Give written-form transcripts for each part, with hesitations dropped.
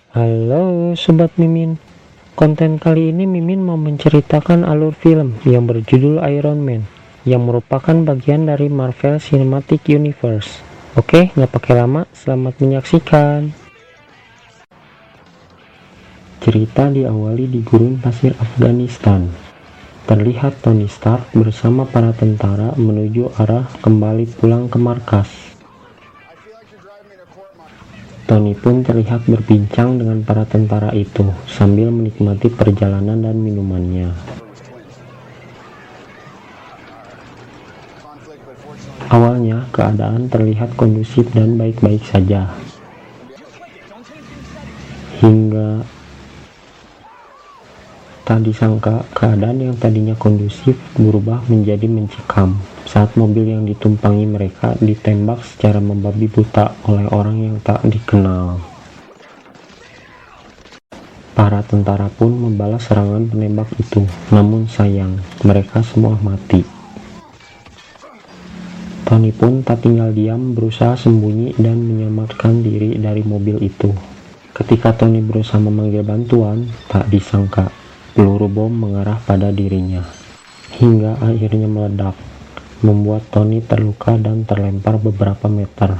Halo Sobat Mimin, konten kali ini Mimin mau menceritakan alur film yang berjudul Iron Man yang merupakan bagian dari Marvel Cinematic Universe. Oke, nggak pakai lama, selamat menyaksikan. Cerita diawali di gurun pasir Afghanistan. Terlihat Tony Stark bersama para tentara menuju arah kembali pulang ke markas. Tony pun terlihat berbincang dengan para tentara itu sambil menikmati perjalanan dan minumannya. Awalnya keadaan terlihat kondusif dan baik-baik saja, hingga tak disangka keadaan yang tadinya kondusif berubah menjadi mencekam saat mobil yang ditumpangi mereka ditembak secara membabi buta oleh orang yang tak dikenal. Para tentara pun membalas serangan penembak itu, namun sayang, mereka semua mati. Tony pun tak tinggal diam, berusaha sembunyi dan menyelamatkan diri dari mobil itu. Ketika Tony berusaha memanggil bantuan, tak disangka peluru bom mengarah pada dirinya, hingga akhirnya meledak, membuat Tony terluka dan terlempar beberapa meter.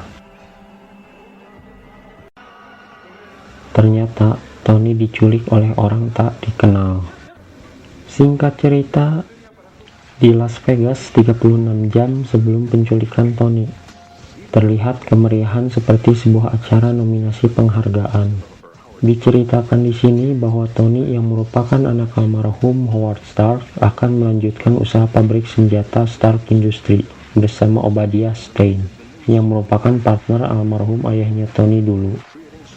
Ternyata Tony diculik oleh orang tak dikenal. Singkat cerita, di Las Vegas 36 jam sebelum penculikan Tony, terlihat kemeriahan seperti sebuah acara nominasi penghargaan. Diceritakan di sini bahwa Tony yang merupakan anak almarhum Howard Stark akan melanjutkan usaha pabrik senjata Stark Industries bersama Obadiah Stane yang merupakan partner almarhum ayahnya Tony dulu.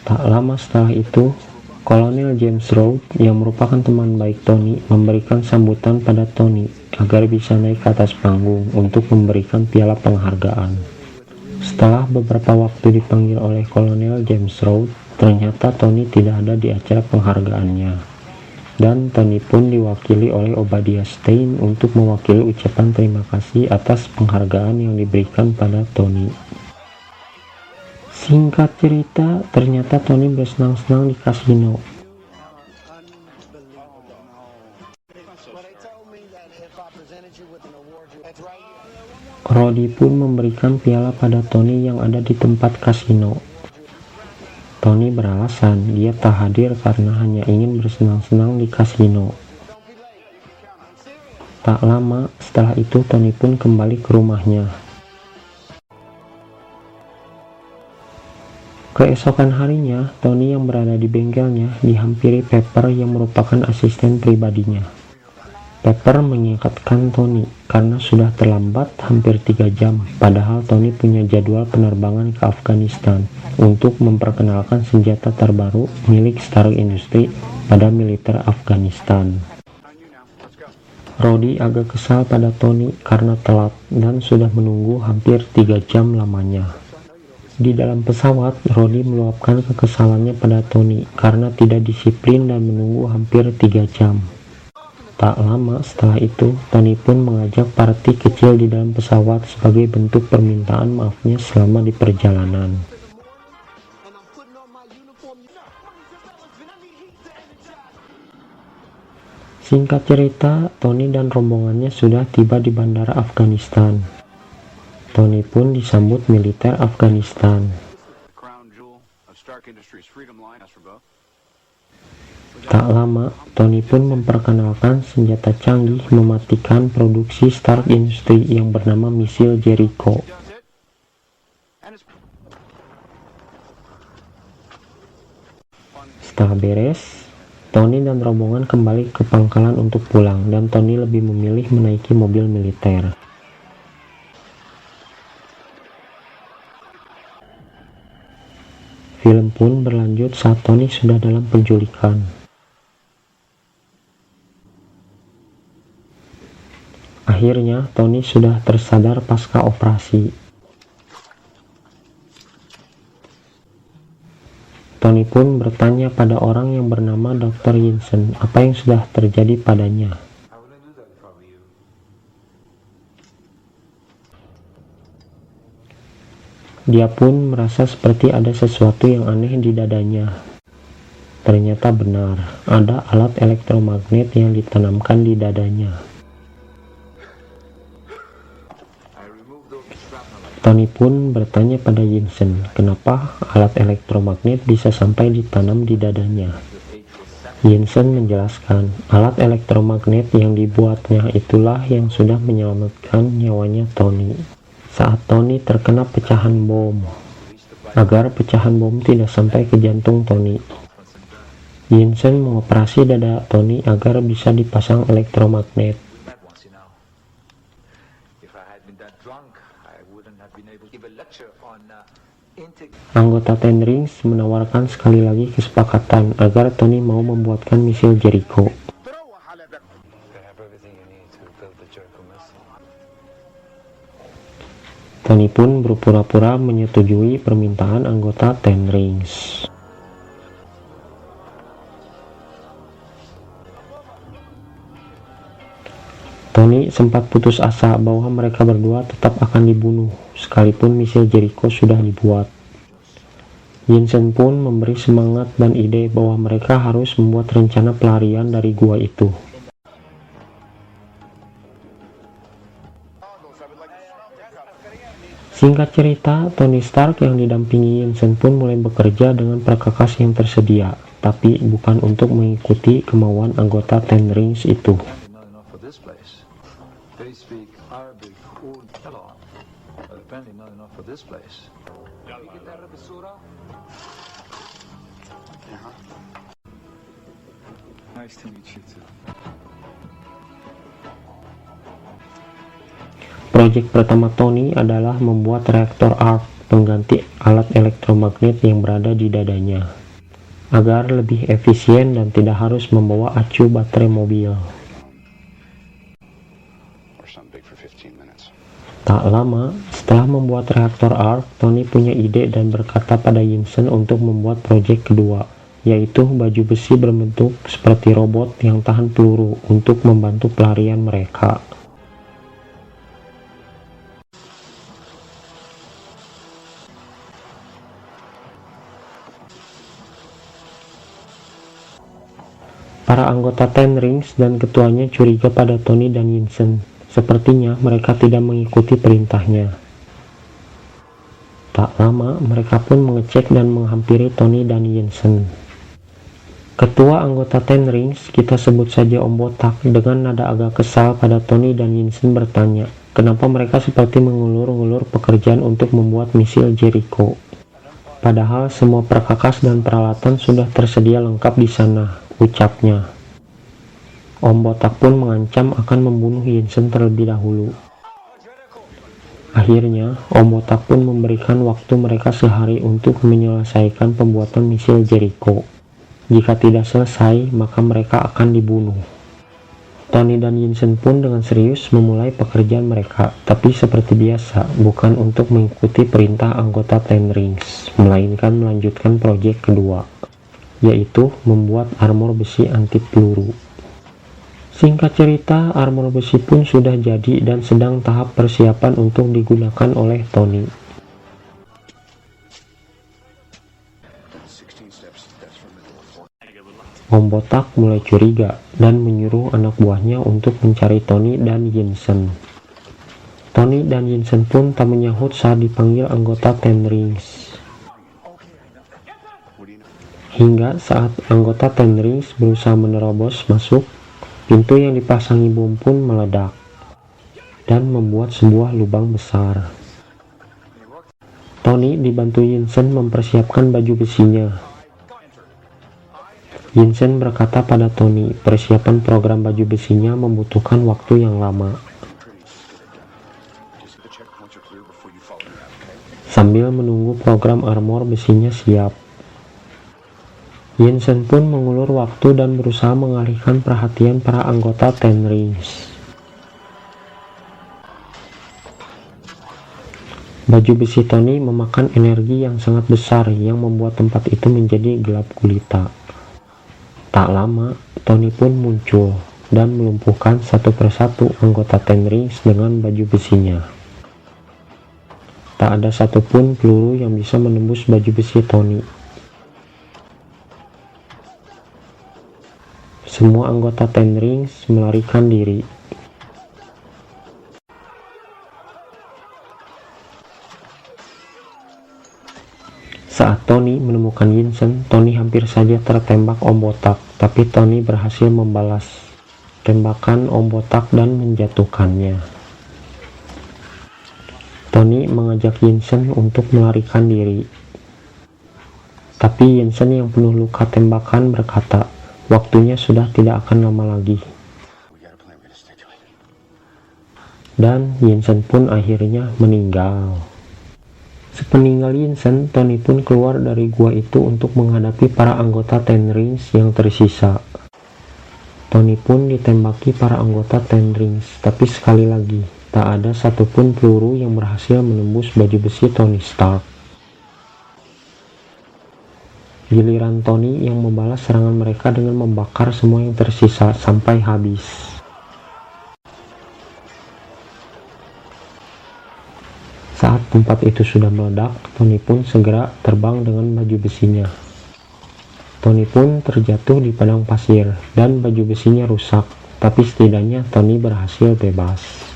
Tak lama setelah itu, Kolonel James Rhodes yang merupakan teman baik Tony memberikan sambutan pada Tony agar bisa naik ke atas panggung untuk memberikan piala penghargaan. Setelah beberapa waktu dipanggil oleh Kolonel James Rhodes, ternyata Tony tidak ada di acara penghargaannya, dan Tony pun diwakili oleh Obadiah Stane untuk mewakili ucapan terima kasih atas penghargaan yang diberikan pada Tony. Singkat cerita, ternyata Tony bersenang-senang di kasino. Rhodey pun memberikan piala pada Tony yang ada di tempat kasino. Tony beralasan dia tak hadir karena hanya ingin bersenang-senang di kasino. Tak lama setelah itu Tony pun kembali ke rumahnya. Keesokan harinya, Tony yang berada di bengkelnya dihampiri Pepper yang merupakan asisten pribadinya. Pepper mengingatkan Tony karena sudah terlambat hampir 3 jam, padahal Tony punya jadwal penerbangan ke Afghanistan untuk memperkenalkan senjata terbaru milik Stark Industries pada militer Afghanistan. Rhodey agak kesal pada Tony karena telat dan sudah menunggu hampir 3 jam lamanya. Di dalam pesawat, Rhodey meluapkan kekesalannya pada Tony karena tidak disiplin dan menunggu hampir 3 jam. Tak lama setelah itu, Tony pun mengajak party kecil di dalam pesawat sebagai bentuk permintaan maafnya selama di perjalanan. Singkat cerita, Tony dan rombongannya sudah tiba di bandara Afghanistan. Tony pun disambut militer Afghanistan. Tak lama, Tony pun memperkenalkan senjata canggih mematikan produksi Stark Industries yang bernama misil Jericho. Setelah beres, Tony dan rombongan kembali ke pangkalan untuk pulang, dan Tony lebih memilih menaiki mobil militer. Film pun berlanjut saat Tony sudah dalam penculikan. Akhirnya, Tony sudah tersadar pasca operasi. Tony pun bertanya pada orang yang bernama Dr. Yinsen apa yang sudah terjadi padanya. Dia pun merasa seperti ada sesuatu yang aneh di dadanya. Ternyata benar, ada alat elektromagnet yang ditanamkan di dadanya. Tony pun bertanya pada Yinsen, kenapa alat elektromagnet bisa sampai ditanam di dadanya. Yinsen menjelaskan, alat elektromagnet yang dibuatnya itulah yang sudah menyelamatkan nyawanya Tony saat Tony terkena pecahan bom, agar pecahan bom tidak sampai ke jantung Tony. Yinsen mengoperasi dada Tony agar bisa dipasang elektromagnet. Anggota Ten Rings menawarkan sekali lagi kesepakatan agar Tony mau membuatkan misil Jericho. Tony pun berpura-pura menyetujui permintaan anggota Ten Rings. Tony sempat putus asa bahwa mereka berdua tetap akan dibunuh, sekalipun misil Jericho sudah dibuat. Yinsen pun memberi semangat dan ide bahwa mereka harus membuat rencana pelarian dari gua itu. Singkat cerita, Tony Stark yang didampingi Yinsen pun mulai bekerja dengan perkakas yang tersedia, tapi bukan untuk mengikuti kemauan anggota Ten Rings itu. Proyek pertama Tony adalah membuat reaktor arc pengganti alat elektromagnet yang berada di dadanya, agar lebih efisien dan tidak harus membawa acu baterai mobil. Tak lama setelah membuat reaktor arc, Tony punya ide dan berkata pada Yinsen untuk membuat proyek kedua, yaitu baju besi berbentuk seperti robot yang tahan peluru untuk membantu pelarian mereka. Para anggota Ten Rings dan ketuanya curiga pada Tony dan Yinsen. Sepertinya mereka tidak mengikuti perintahnya. Tak lama, mereka pun mengecek dan menghampiri Tony dan Yinsen. Ketua anggota Ten Rings, kita sebut saja Om Botak, dengan nada agak kesal pada Tony dan Yinsen bertanya, kenapa mereka seperti mengulur-ngulur pekerjaan untuk membuat misil Jericho. Padahal semua perkakas dan peralatan sudah tersedia lengkap di sana, ucapnya. Om Botak pun mengancam akan membunuh Yinsen terlebih dahulu. Akhirnya, Om Botak pun memberikan waktu mereka sehari untuk menyelesaikan pembuatan misil Jericho. Jika tidak selesai, maka mereka akan dibunuh. Tony dan Yinsen pun dengan serius memulai pekerjaan mereka, tapi seperti biasa, bukan untuk mengikuti perintah anggota Ten Rings, melainkan melanjutkan proyek kedua, yaitu membuat armor besi anti peluru. Singkat cerita, armor besi pun sudah jadi dan sedang tahap persiapan untuk digunakan oleh Tony. Om Botak mulai curiga dan menyuruh anak buahnya untuk mencari Tony dan Yinsen. Tony dan Yinsen pun tak menyahut saat dipanggil anggota Ten Rings. Hingga saat anggota Ten Rings berusaha menerobos masuk, pintu yang dipasangi bom pun meledak dan membuat sebuah lubang besar. Tony dibantu Yinsen mempersiapkan baju besinya. Yinsen berkata pada Tony, persiapan program baju besinya membutuhkan waktu yang lama. Sambil menunggu program armor besinya siap, Yinsen pun mengulur waktu dan berusaha mengalihkan perhatian para anggota Ten Rings. Baju besi Tony memakan energi yang sangat besar yang membuat tempat itu menjadi gelap gulita. Tak lama, Tony pun muncul dan melumpuhkan satu persatu anggota Ten Rings dengan baju besinya. Tak ada satupun peluru yang bisa menembus baju besi Tony. Semua anggota Ten Rings melarikan diri. Saat Tony menemukan Yinsen, Tony hampir saja tertembak Om Botak, tapi Tony berhasil membalas tembakan Om Botak dan menjatuhkannya. Tony mengajak Yinsen untuk melarikan diri, tapi Yinsen yang penuh luka tembakan berkata, waktunya sudah tidak akan lama lagi. Dan Yinsen pun akhirnya meninggal. Sepeninggal Yinsen, Tony pun keluar dari gua itu untuk menghadapi para anggota Ten Rings yang tersisa. Tony pun ditembaki para anggota Ten Rings, tapi sekali lagi, tak ada satupun peluru yang berhasil menembus baju besi Tony Stark. Giliran Tony yang membalas serangan mereka dengan membakar semua yang tersisa sampai habis. Saat tempat itu sudah meledak, Tony pun segera terbang dengan baju besinya. Tony pun terjatuh di padang pasir dan baju besinya rusak, tapi setidaknya Tony berhasil bebas.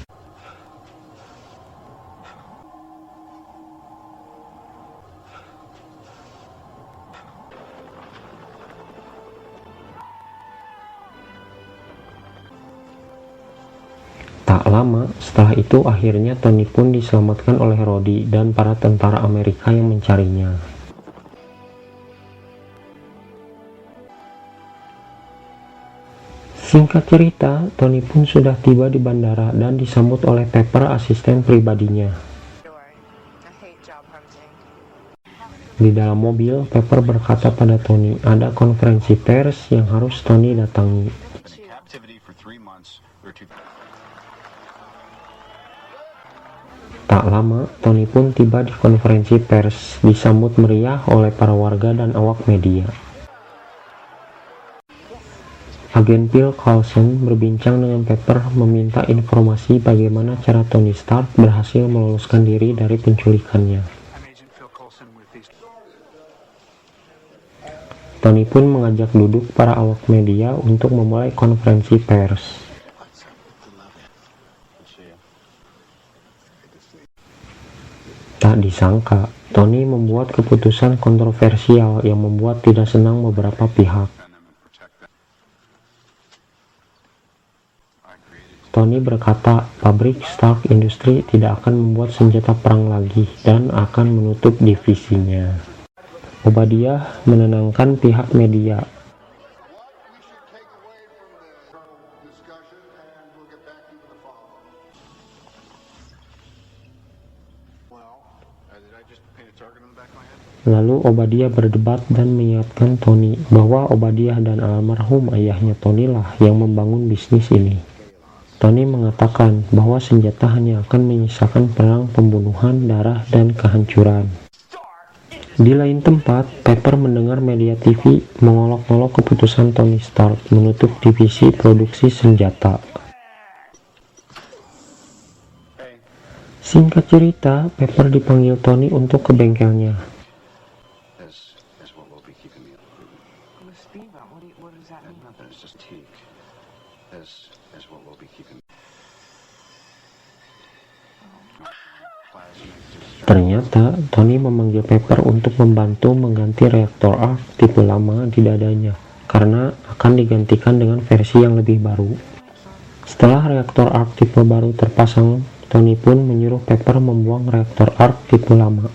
Tak lama setelah itu akhirnya Tony pun diselamatkan oleh Rhodey dan para tentara Amerika yang mencarinya. Singkat cerita, Tony pun sudah tiba di bandara dan disambut oleh Pepper, asisten pribadinya. Di dalam mobil, Pepper berkata pada Tony, ada konferensi pers yang harus Tony datangi. Tak lama, Tony pun tiba di konferensi pers, disambut meriah oleh para warga dan awak media. Agen Phil Coulson berbincang dengan Pepper meminta informasi bagaimana cara Tony Stark berhasil meloloskan diri dari penculikannya. Tony pun mengajak duduk para awak media untuk memulai konferensi pers. Tak disangka, Tony membuat keputusan kontroversial yang membuat tidak senang beberapa pihak. Tony berkata, pabrik Stark Industries tidak akan membuat senjata perang lagi dan akan menutup divisinya. Obadiah menenangkan pihak media. Lalu Obadiah berdebat dan mengingatkan Tony bahwa Obadiah dan almarhum ayahnya Tony lah yang membangun bisnis ini. Tony mengatakan bahwa senjata hanya akan menyisakan perang, pembunuhan, darah, dan kehancuran. Di lain tempat, Pepper mendengar media TV mengolok-olok keputusan Tony Stark menutup divisi produksi senjata. Singkat cerita, Pepper dipanggil Tony untuk ke bengkelnya. Ternyata, Tony memanggil Pepper untuk membantu mengganti reaktor arc tipe lama di dadanya, karena akan digantikan dengan versi yang lebih baru. Setelah reaktor arc tipe baru terpasang, Tony pun menyuruh Pepper membuang reaktor arc tipe lama.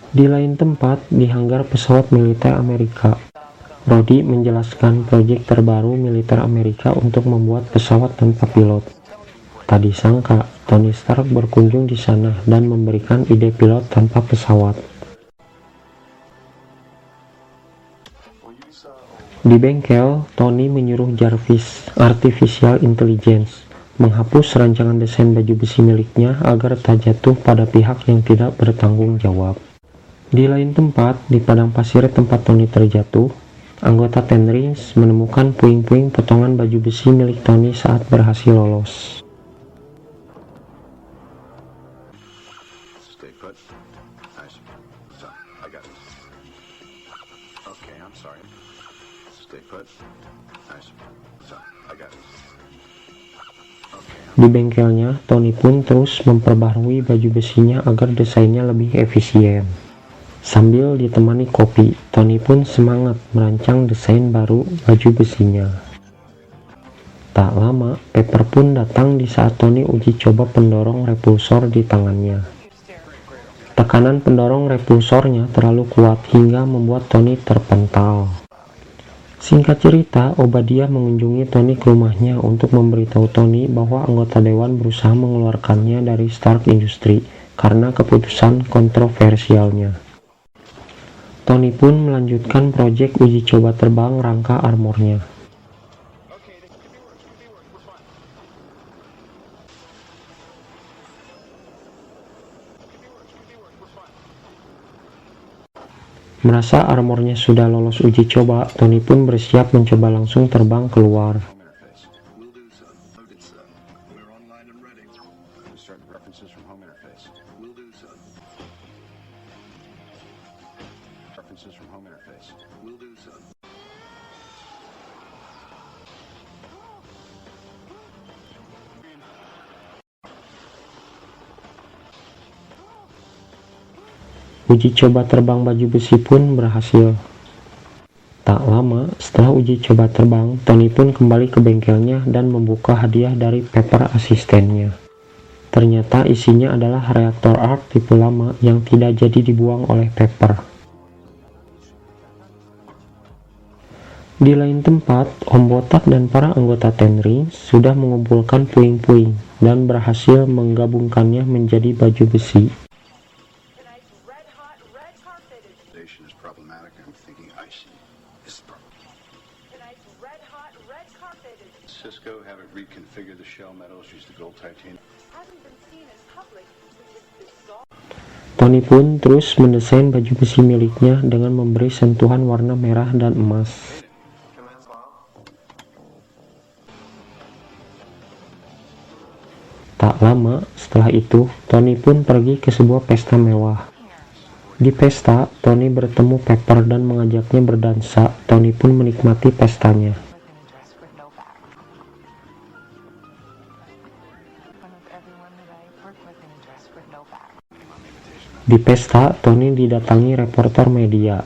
Di lain tempat, di hanggar pesawat militer Amerika, Rhodey menjelaskan proyek terbaru militer Amerika untuk membuat pesawat tanpa pilot. Tak disangka, Tony Stark berkunjung di sana dan memberikan ide pilot tanpa pesawat. Di bengkel, Tony menyuruh Jarvis, Artificial Intelligence, menghapus rancangan desain baju besi miliknya agar tak jatuh pada pihak yang tidak bertanggung jawab. Di lain tempat, di padang pasir tempat Tony terjatuh, anggota Ten Rings menemukan puing-puing potongan baju besi milik Tony saat berhasil lolos. Okay, I'm sorry. Stay put. Nice. So, I got it. Di bengkelnya, Tony pun terus memperbaharui baju besinya agar desainnya lebih efisien. Sambil ditemani kopi, Tony pun semangat merancang desain baru baju besinya. Tak lama, Pepper pun datang di saat Tony uji coba pendorong repulsor di tangannya. Tekanan pendorong repulsornya terlalu kuat hingga membuat Tony terpental. Singkat cerita, Obadiah mengunjungi Tony ke rumahnya untuk memberitahu Tony bahwa anggota dewan berusaha mengeluarkannya dari Stark Industries karena keputusan kontroversialnya. Tony pun melanjutkan proyek uji coba terbang rangka armornya. Merasa armornya sudah lolos uji coba, Tony pun bersiap mencoba langsung terbang keluar. Uji coba terbang baju besi pun berhasil. Tak lama setelah uji coba terbang, Tony pun kembali ke bengkelnya dan membuka hadiah dari Pepper asistennya. Ternyata isinya adalah reaktor arc tipe lama yang tidak jadi dibuang oleh Pepper. Di lain tempat, Om Botak dan para anggota Ten Rings sudah mengumpulkan puing-puing dan berhasil menggabungkannya menjadi baju besi. Cisco haven't reconfigured the shell metals, use the gold titanium. Tony pun terus mendesain baju besi miliknya dengan memberi sentuhan warna merah dan emas. Tak lama setelah itu, Tony pun pergi ke sebuah pesta mewah. Di pesta, Tony bertemu Pepper dan mengajaknya berdansa. Tony pun menikmati pestanya. Di pesta, Tony didatangi reporter media.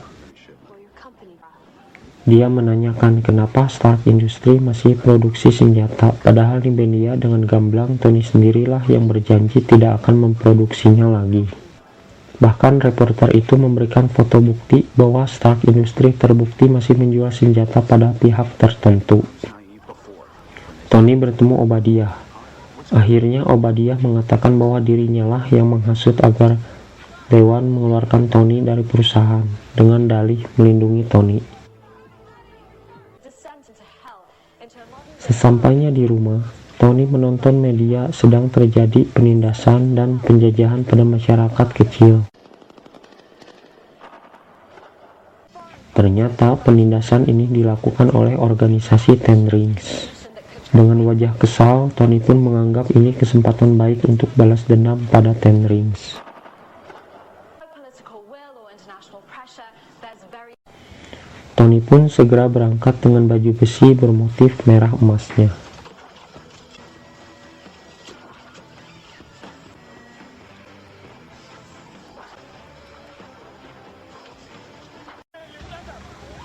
Dia menanyakan kenapa Stark Industries masih produksi senjata, padahal di media dengan gamblang Tony sendirilah yang berjanji tidak akan memproduksinya lagi. Bahkan reporter itu memberikan foto bukti bahwa Stark Industries terbukti masih menjual senjata pada pihak tertentu. Tony bertemu Obadiah. Akhirnya Obadiah mengatakan bahwa dirinya lah yang menghasut agar Dewan mengeluarkan Tony dari perusahaan dengan dalih melindungi Tony. Sesampainya di rumah, Tony menonton media sedang terjadi penindasan dan penjajahan pada masyarakat kecil. Ternyata penindasan ini dilakukan oleh organisasi Ten Rings. Dengan wajah kesal, Tony pun menganggap ini kesempatan baik untuk balas dendam pada Ten Rings. Tony pun segera berangkat dengan baju besi bermotif merah emasnya.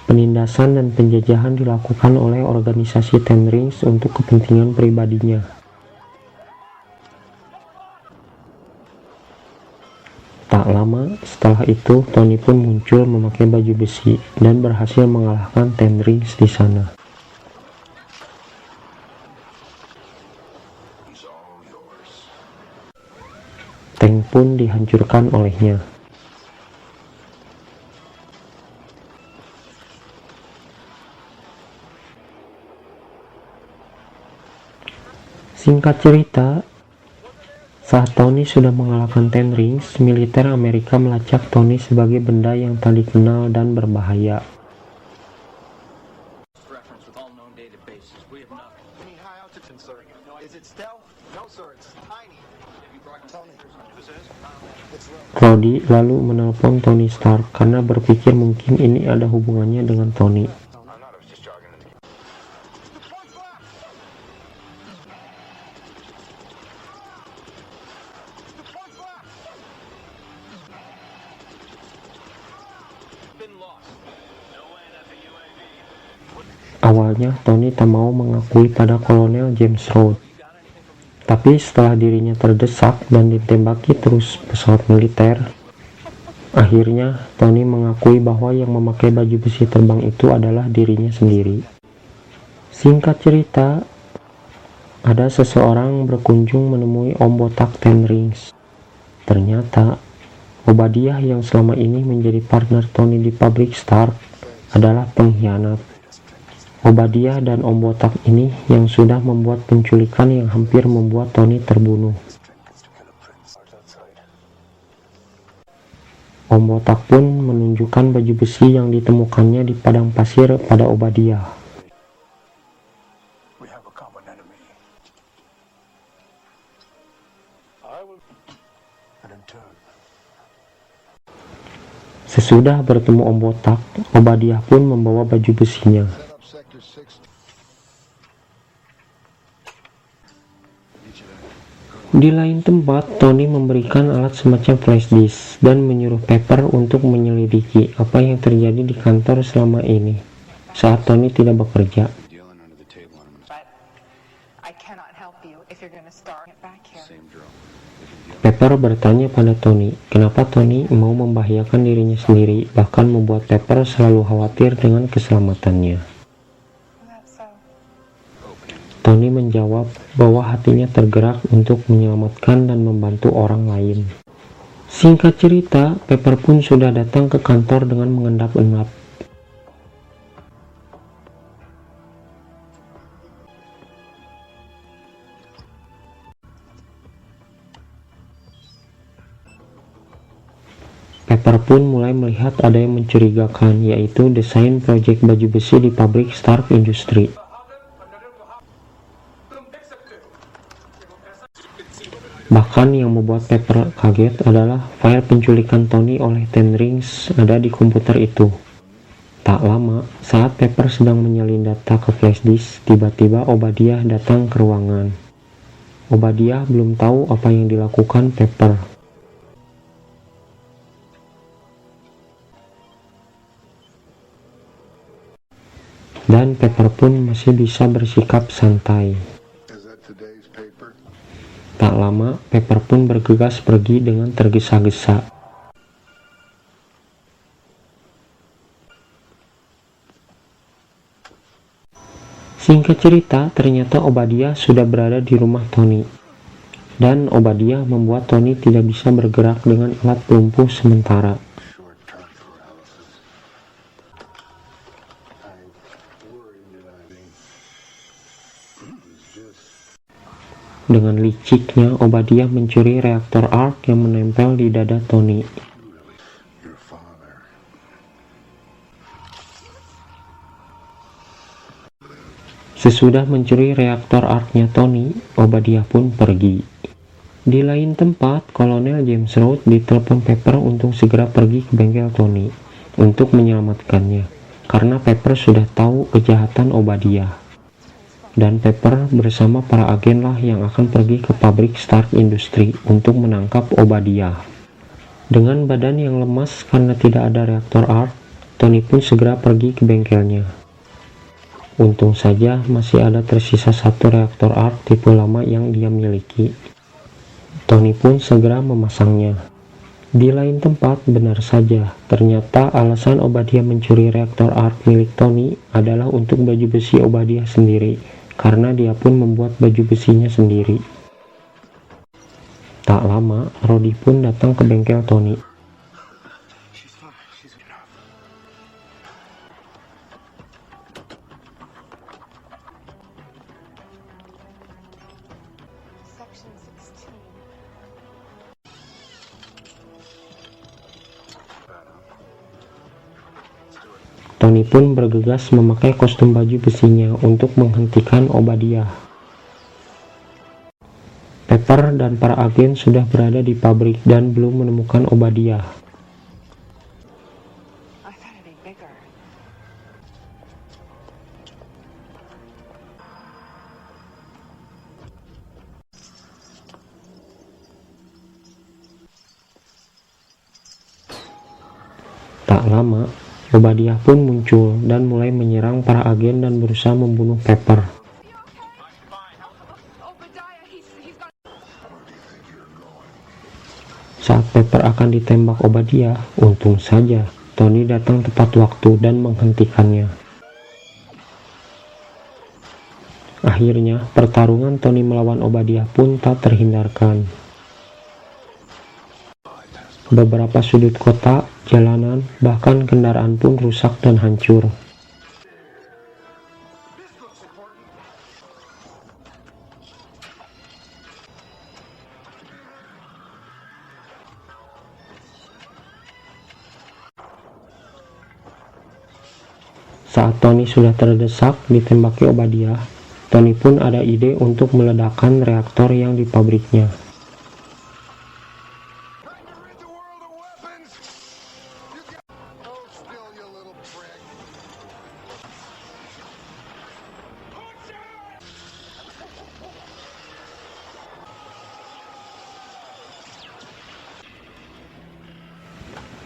Penindasan dan penjajahan dilakukan oleh organisasi Ten Rings untuk kepentingan pribadinya. Tak lama setelah itu, Tony pun muncul memakai baju besi dan berhasil mengalahkan Ten Rings di sana. Tank pun dihancurkan olehnya. Singkat cerita, saat Tony sudah mengalahkan Ten Rings, militer Amerika melacak Tony sebagai benda yang tak dikenal dan berbahaya. Rhodey lalu menelpon Tony Stark karena berpikir mungkin ini ada hubungannya dengan Tony. Awalnya Tony tak mau mengakui pada Kolonel James Rhodes, tapi setelah dirinya terdesak dan ditembaki terus pesawat militer, akhirnya Tony mengakui bahwa yang memakai baju besi terbang itu adalah dirinya sendiri. Singkat cerita, ada seseorang berkunjung menemui Om Botak Ten Rings. Ternyata Obadiah yang selama ini menjadi partner Tony di pabrik Stark adalah pengkhianat. Obadiah dan Om Botak ini yang sudah membuat penculikan yang hampir membuat Tony terbunuh. Om Botak pun menunjukkan baju besi yang ditemukannya di padang pasir pada Obadiah. Sesudah bertemu Om Botak, Obadiah pun membawa baju besinya. Di lain tempat, Tony memberikan alat semacam flash disk dan menyuruh Pepper untuk menyelidiki apa yang terjadi di kantor selama ini saat Tony tidak bekerja. Pepper bertanya pada Tony, kenapa Tony mau membahayakan dirinya sendiri, bahkan membuat Pepper selalu khawatir dengan keselamatannya. Tony menjawab bahwa hatinya tergerak untuk menyelamatkan dan membantu orang lain. Singkat cerita, Pepper pun sudah datang ke kantor dengan mengendap-endap. Pepper pun mulai melihat ada yang mencurigakan, yaitu desain proyek baju besi di pabrik Stark Industries. Bahkan yang membuat Pepper kaget adalah file penculikan Tony oleh Ten Rings ada di komputer itu. Tak lama, saat Pepper sedang menyalin data ke flash disk, tiba-tiba Obadiah datang ke ruangan. Obadiah belum tahu apa yang dilakukan Pepper. Dan Pepper pun masih bisa bersikap santai. Tak lama, Pepper pun bergegas pergi dengan tergesa-gesa. Singkat cerita, ternyata Obadiah sudah berada di rumah Tony. Dan Obadiah membuat Tony tidak bisa bergerak dengan alat pelumpuh sementara. Dengan liciknya, Obadiah mencuri reaktor arc yang menempel di dada Tony. Sesudah mencuri reaktor arc-nya Tony, Obadiah pun pergi. Di lain tempat, Kolonel James Rhodes ditelepon Pepper untuk segera pergi ke bengkel Tony untuk menyelamatkannya, karena Pepper sudah tahu kejahatan Obadiah. Dan Pepper bersama para agen lah yang akan pergi ke pabrik Stark Industries untuk menangkap Obadiah. Dengan badan yang lemas karena tidak ada reaktor arc, Tony pun segera pergi ke bengkelnya. Untung saja masih ada tersisa satu reaktor arc tipe lama yang dia miliki. Tony pun segera memasangnya. Di lain tempat, benar saja, ternyata alasan Obadiah mencuri reaktor arc milik Tony adalah untuk baju besi Obadiah sendiri, karena dia pun membuat baju besinya sendiri. Tak lama, Rhodey pun datang ke bengkel Tony. Tony pun bergegas memakai kostum baju besinya untuk menghentikan Obadiah. Pepper dan para agen sudah berada di pabrik dan belum menemukan Obadiah. I thought it'd be bigger. Tak lama, Obadiah pun muncul dan mulai menyerang para agen dan berusaha membunuh Pepper. Obadiah, he's got. Saat Pepper akan ditembak Obadiah, untung saja Tony datang tepat waktu dan menghentikannya. Akhirnya, pertarungan Tony melawan Obadiah pun tak terhindarkan. Beberapa sudut kota, jalanan, bahkan kendaraan pun rusak dan hancur. Saat Tony sudah terdesak ditembaki Obadiah, Tony pun ada ide untuk meledakkan reaktor yang di pabriknya.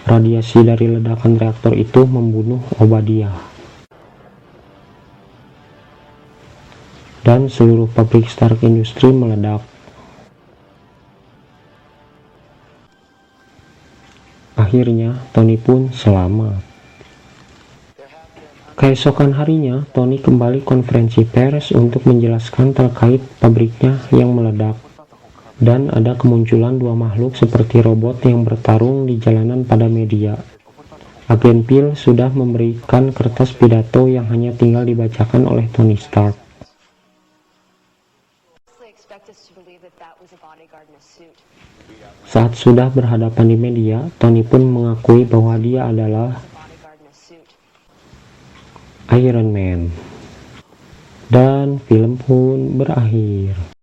Radiasi dari ledakan reaktor itu membunuh Obadiah. Dan seluruh pabrik Stark Industries meledak. Akhirnya, Tony pun selamat. Keesokan harinya, Tony kembali konferensi pers untuk menjelaskan terkait pabriknya yang meledak. Dan ada kemunculan dua makhluk seperti robot yang bertarung di jalanan pada media. Agen Peel sudah memberikan kertas pidato yang hanya tinggal dibacakan oleh Tony Stark. Saat sudah berhadapan di media, Tony pun mengakui bahwa dia adalah Iron Man. Dan film pun berakhir.